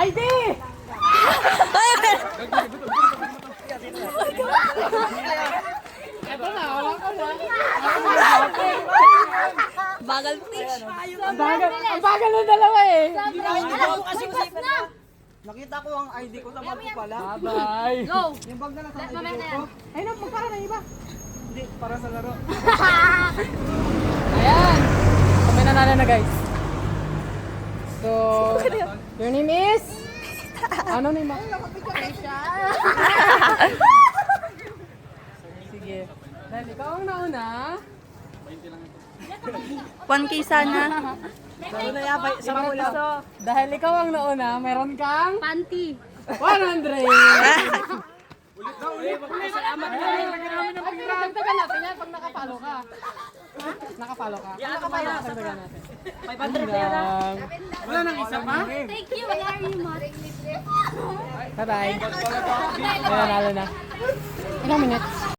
ID! Ito na, wala ka na. Bagal fish. Ang bagal ng dalawa eh. Nakita ko ang ID ko sa bag ko pala. Bye. Go! Yung bag na nasa ID Mamaya na ko. yan. Ay no, magkano na iba? Hindi, para sa laro. Ayan. Kami nanalo na guys. So, your name is? Ano name mo? Sige. Dahil ikaw ang nauna. 1K sana. Ano na yabay sa mula? Dahil ikaw ang nauna, meron kang Panty. 100! Salamat ka. Dagdagan natin yan pag nakapalo ka. Nakapalo ka. Pag nakapalo ka, dagdagan natin. 500 na yan. Wala nang isa pa? Thank you, very much. Bye-bye. Ayan, nanalo na. Ilang minutes?